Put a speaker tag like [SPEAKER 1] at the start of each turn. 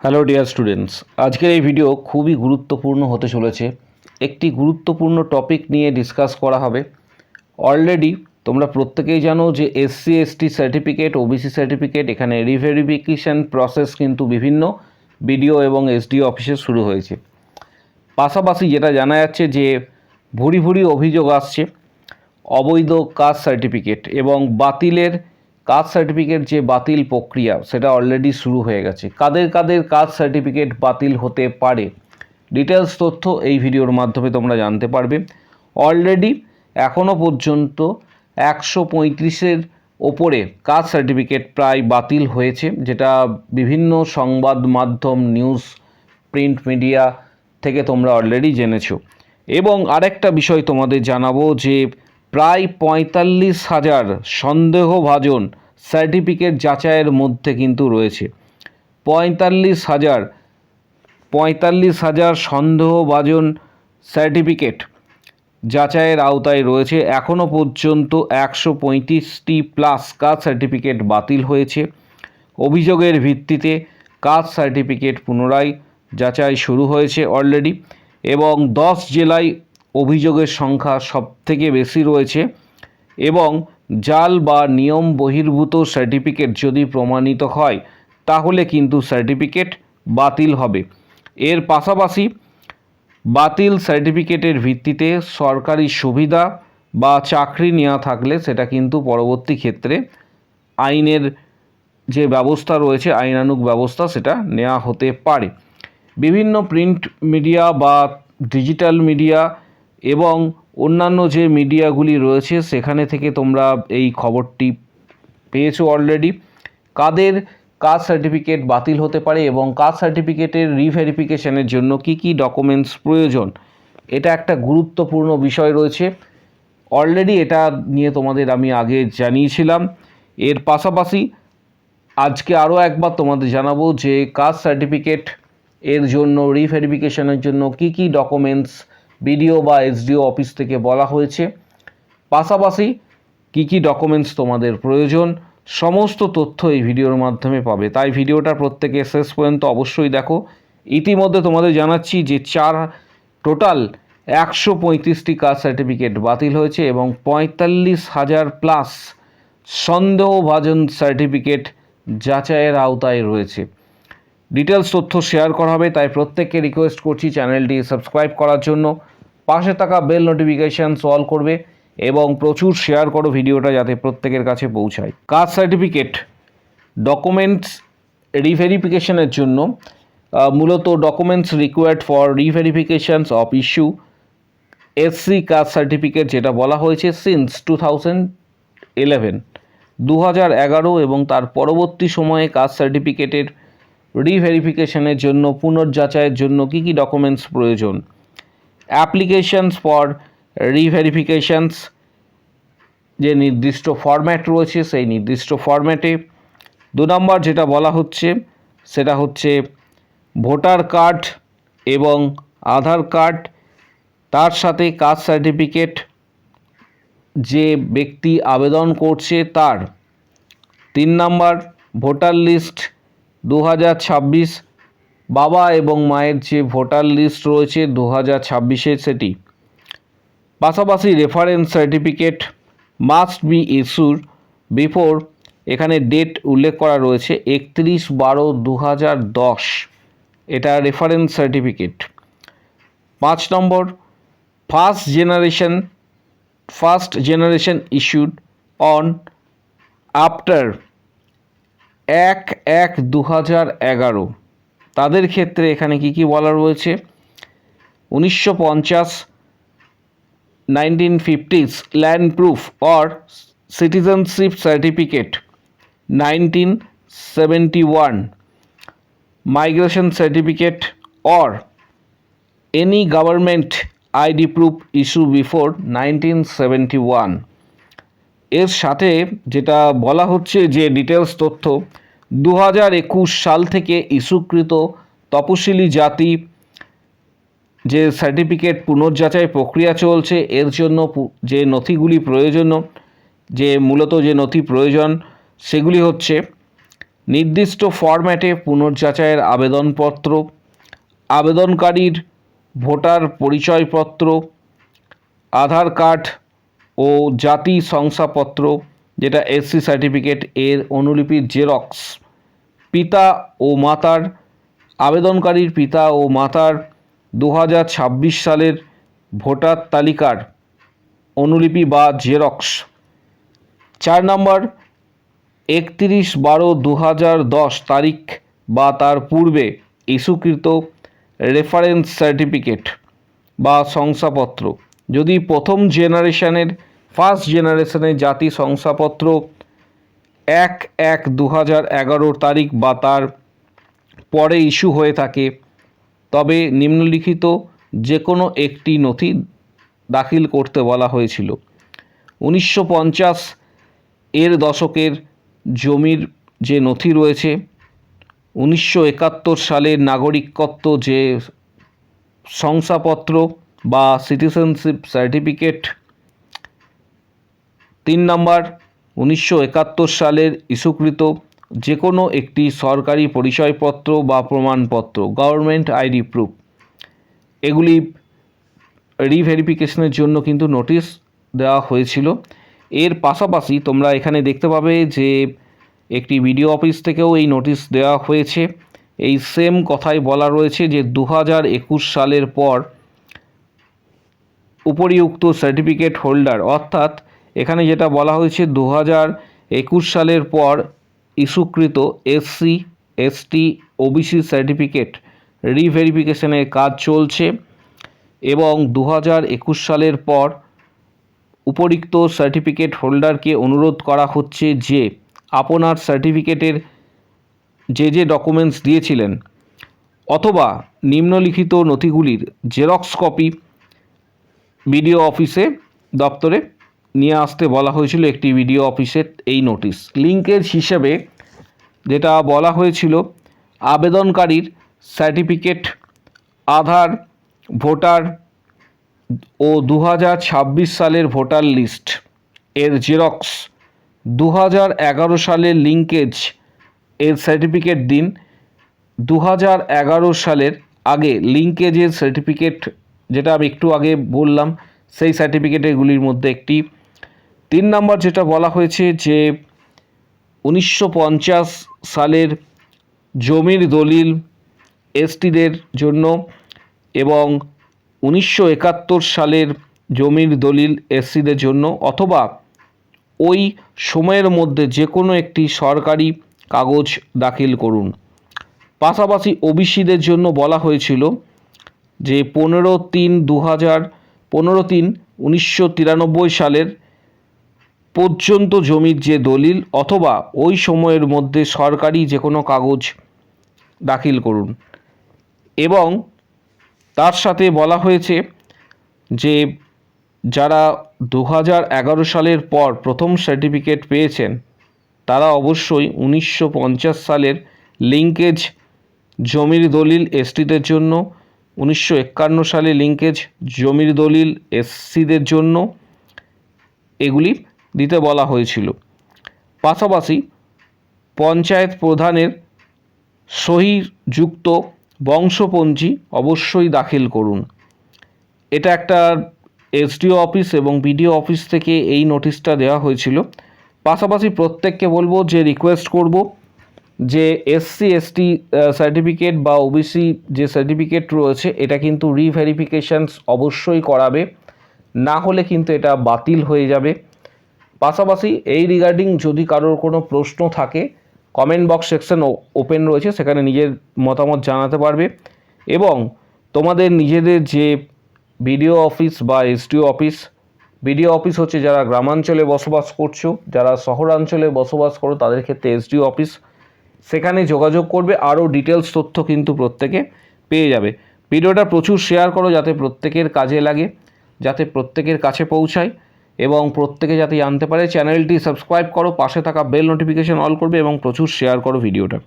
[SPEAKER 1] Hello dear students, আজকের এই video খুবই গুরুত্বপূর্ণ হতে চলেছে। একটি গুরুত্বপূর্ণ টপিক নিয়ে ডিসকাস করা হবে। অলরেডি তোমরা প্রত্যেকেই জানো যে SC ST certificate, OBC certificate, এখানে রিভেরিফিকেশন প্রসেস কিন্তু বিভিন্ন বিডিও এবং এসডিও অফিসে শুরু হয়েছে। পাশাপাশি যেটা জানা যাচ্ছে যে ভুরি ভুরি অভিযোগ আসছে অবৈধ কাস্ট সার্টিফিকেট এবং বাতিলের কাস্ট সার্টিফিকেট যে বাতিল প্রক্রিয়া সেটা অলরেডি শুরু হয়ে গেছে। কাদের কাদের কাস্ট সার্টিফিকেট বাতিল হতে পারে ডিটেলস তথ্য এই ভিডিওর মাধ্যমে তোমরা জানতে পারবে। অলরেডি এখনও পর্যন্ত 135-এর ওপরে কাস্ট সার্টিফিকেট প্রায় বাতিল হয়েছে, যেটা বিভিন্ন সংবাদ মাধ্যম, নিউজ, প্রিন্ট মিডিয়া থেকে তোমরা অলরেডি জেনেছো। এবং আরেকটা বিষয় তোমাদের জানাবো যে প্রায় 45,000 সন্দেহভাজন সার্টিফিকেট যাচাইয়ের মধ্যে কিন্তু রয়েছে। 45,000 সন্দেহভাজন সার্টিফিকেট যাচাইয়ের আওতায় রয়েছে। এখনও পর্যন্ত 135টি প্লাস কাস্ট সার্টিফিকেট বাতিল হয়েছে। অভিযোগের ভিত্তিতে কাস্ট সার্টিফিকেট পুনরায় যাচাই শুরু হয়েছে অলরেডি, এবং 10 জেলায় অভিযোগের সংখ্যা সবথেকে বেশি রয়েছে। এবং জাল বা নিয়ম বহির্ভূত সার্টিফিকেট যদি প্রমাণিত হয় তাহলে কিন্তু সার্টিফিকেট বাতিল হবে। এর পাশাপাশি বাতিল সার্টিফিকেটের ভিত্তিতে সরকারি সুবিধা বা চাকরি নেওয়া থাকলে সেটা কিন্তু পরবর্তী ক্ষেত্রে আইনের যে ব্যবস্থা রয়েছে, আইনানুগ ব্যবস্থা, সেটা নেওয়া হতে পারে। বিভিন্ন প্রিন্ট মিডিয়া বা ডিজিটাল মিডিয়া এবং অন্যান্য যে মিডিয়াগুলি রয়েছে সেখানে থেকে তোমরা এই খবরটি পেয়েছো অলরেডি। কাদের কাস্ট সার্টিফিকেট বাতিল হতে পারে এবং কাস্ট সার্টিফিকেটের রিভেরিফিকেশনের জন্য কি কি ডকুমেন্টস প্রয়োজন, এটা একটা গুরুত্বপূর্ণ বিষয় রয়েছে। অলরেডি এটা নিয়ে তোমাদের আমি আগে জানিয়েছিলাম। এর পাশাপাশি আজকে আরও একবার তোমাদের জানাবো যে কাস্ট সার্টিফিকেট এর জন্য রিভেরিফিকেশনের জন্য কি কি ডকুমেন্টস বিডিও বা এসডিও অফিস থেকে বলা হয়েছে, পাশাপাশি কি কি ডকুমেন্টস তোমাদের প্রয়োজন, সমস্ত তথ্য এই ভিডিওর মাধ্যমে পাবে। তাই ভিডিওটা প্রত্যেকে শেষ পর্যন্ত অবশ্যই দেখো। ইতিমধ্যে তোমাদের জানাচ্ছি যে টোটাল 135টি কাস্ট সার্টিফিকেট বাতিল হয়েছে এবং 45,000 প্লাস সন্দেহভাজন সার্টিফিকেট যাচাইয়ের আওতায় রয়েছে। ডিটেলস তথ্য শেয়ার করা হবে, তাই প্রত্যেককে রিকোয়েস্ট করছি চ্যানেলটি সাবস্ক্রাইব করার জন্য, পাশে থাকা বেল নোটিফিকেশানস অল করবে এবং প্রচুর শেয়ার করো ভিডিওটা যাতে প্রত্যেকের কাছে পৌঁছায়। কাস্ট সার্টিফিকেট ডকুমেন্টস রিভেরিফিকেশনের জন্য মূলত documents required for reverifications of issue SC caste certificate, যেটা বলা হয়েছে সিন্স 2011 এবং তার পরবর্তী সময়ে কাস্ট সার্টিফিকেটের রিভেরিফিকেশনের জন্য পুনর্যাচাইয়ের জন্য কী কী ডকুমেন্টস প্রয়োজন। অ্যাপ্লিকেশনস ফর রিভেরিফিকেশনস যে নির্দিষ্ট ফরম্যাট রয়েছে সেই নির্দিষ্ট ফরম্যাটে। 2 নম্বর যেটা বলা হচ্ছে সেটা হচ্ছে ভোটার কার্ড এবং আধার কার্ড, তার সাথে কাস্ট সার্টিফিকেট যে ব্যক্তি আবেদন করছে তার। 3 নম্বর ভোটার লিস্ট 2026, বাবা এবং মায়ের যে ভোটার লিস্ট রয়েছে 2026-এর সেটি। পাশাপাশি reference certificate must be issued before, এখানে ডেট উল্লেখ করা রয়েছে 31/12/2010, এটা reference certificate. 5 number first generation issued on after 1/1/2011, তাদের ক্ষেত্রে এখানে কি কি বলা রয়েছে। 1950 1950s land proof or citizenship certificate 1971, migration certificate or any government ID proof issue before 1971। এর সাথে যেটা বলা হচ্ছে যে ডিটেলস তথ্য 2021 সাল থেকে ইস্যুকৃত তপশিলি জাতি যে সার্টিফিকেট পুনর্যাচাই প্রক্রিয়া চলছে, এর জন্য যে নথিগুলি প্রয়োজন, যে মূলত যে নথি প্রয়োজন সেগুলি হচ্ছে নির্দিষ্ট ফরম্যাটে পুনর্যাচাইয়ের আবেদনপত্র, আবেদনকারীর ভোটার পরিচয়পত্র, আধার কার্ড ও জাতি শংসাপত্র যেটা এসসি সার্টিফিকেট এর অনুলিপির জেরক্স, পিতা ও মাতার আবেদনকারীর পিতা ও মাতার 2026 সালের ভোটার তালিকার অনুলিপি বা জেরক্স। 4 নম্বর 31/12/2010 তারিখ বা তার পূর্বে ইস্যুকৃত রেফারেন্স সার্টিফিকেট বা শংসাপত্র যদি ফার্স্ট জেনারেশনের জাতি শংসাপত্র 1/1/2011 তারিখ বা তার পরে ইস্যু হয়ে থাকে, তবে নিম্নলিখিত যে কোনো একটি নথি দাখিল করতে বলা হয়েছিল। 1950 এর দশকের জমির যে নথি রয়েছে, 1971 সালের নাগরিকত্ব যে শংসাপত্র বা সিটিজেনশিপ সার্টিফিকেট। 3 নম্বর 1971 সালের ইস্যুকৃত যে কোনো একটি সরকারি পরিচয়পত্র বা প্রমাণপত্র, গভর্নমেন্ট আইডি প্রুফ। এগুলি রিভেরিফিকেশনের জন্য কিন্তু নোটিশ দেওয়া হয়েছিল। এর পাশাপাশি তোমরা এখানে দেখতে পাবে যে একটি বিডিও অফিস থেকেও এই নোটিশ দেওয়া হয়েছে। এই সেম কথাই বলা রয়েছে যে 2021 সালের পর উপরিউক্ত সার্টিফিকেট হোল্ডার, অর্থাৎ এখানে যেটা বলা হয়েছে 2021 সালের পর ইস্যুকৃত এসসি এসটি ওবিসি সার্টিফিকেট রিভেরিফিকেশনের কাজ চলছে এবং 2021 সালের পর উপরিক্ত সার্টিফিকেট হোল্ডারকে অনুরোধ করা হচ্ছে যে আপনার সার্টিফিকেটের যে ডকুমেন্টস দিয়েছিলেন অথবা নিম্নলিখিত নথিগুলির জেরক্স কপি বিডিও অফিসে দপ্তরে নিয়ে আসতে বলা হয়েছিল। একটি বিডিও অফিসের এই নোটিশ লিঙ্কেজ হিসেবে যেটা বলা হয়েছিল, আবেদনকারীর সার্টিফিকেট, আধার, ভোটার ও 2026 সালের ভোটার লিস্ট এর জেরক্স, 2011 সালের লিঙ্কেজ এর সার্টিফিকেট দিন। 2011 সালের আগে লিঙ্কেজের সার্টিফিকেট যেটা আমি একটু আগে বললাম সেই সার্টিফিকেটগুলির মধ্যে একটি। 3 নম্বর যেটা বলা হয়েছে যে 1950 সালের জমির দলিল এসটিদের জন্য এবং 1971 সালের জমির দলিল এসসিদের জন্য অথবা ওই সময়ের মধ্যে যে কোনো একটি সরকারি কাগজ দাখিল করুন। পাশাপাশি ওবিসিদের জন্য বলা হয়েছিল যে 15/3/1993 সালের পর্যন্ত জমির যে দলিল অথবা ওই সময়ের মধ্যে সরকারি যে কোনো কাগজ দাখিল করুন। এবং তার সাথে বলা হয়েছে যে যারা 2011 সালের পর প্রথম সার্টিফিকেট পেয়েছেন তারা অবশ্যই 1950 সালের লিঙ্কেজ জমির দলিল এসটিদের জন্য, 1951 সালে লিঙ্কেজ জমির দলিল এসসিদের জন্য এগুলি দিতে বলা হয়েছিল। পাশাপাশি পঞ্চায়েত প্রধানের সহিযুক্ত বংশপঞ্জি অবশ্যই দাখিল করুন। এটা একটা এসডিও অফিস এবং বিডিও অফিস থেকে এই নোটিশটা দেওয়া হয়েছিল। পাশাপাশি প্রত্যেককে বলবো যে রিকোয়েস্ট করব যে এসসি এসটি সার্টিফিকেট বা ওবিসি যে সার্টিফিকেট রয়েছে এটা কিন্তু রিভেরিফিকেশানস অবশ্যই করাবে, না হলে কিন্তু এটা বাতিল হয়ে যাবে। পাশাপাশি এই রিগার্ডিং যদি কারোর কোনো প্রশ্ন থাকে কমেন্ট বক্স সেকশন ওপেন রয়েছে, সেখানে নিজের মতামত জানাতে পারবে। এবং তোমাদের নিজেদের যে বিডিও অফিস বা এসডিও অফিস, বিডিও অফিস হচ্ছে যারা গ্রামাঞ্চলে বসবাস করছো, যারা শহরাঞ্চলে বসবাস করো তাদের ক্ষেত্রে এসডিও অফিস, সেখানে যোগাযোগ করবে। আরও ডিটেলস তথ্য কিন্তু প্রত্যেকে পেয়ে যাবে। ভিডিওটা প্রচুর শেয়ার করো যাতে প্রত্যেকের কাজে লাগে, যাতে প্রত্যেকের কাছে পৌঁছায় এবং প্রত্যেকে যাতে জানতে পারে। চ্যানেলটি সাবস্ক্রাইব করো, পাশে থাকা বেল নোটিফিকেশন অল করবে এবং প্রচুর শেয়ার করো ভিডিওটা।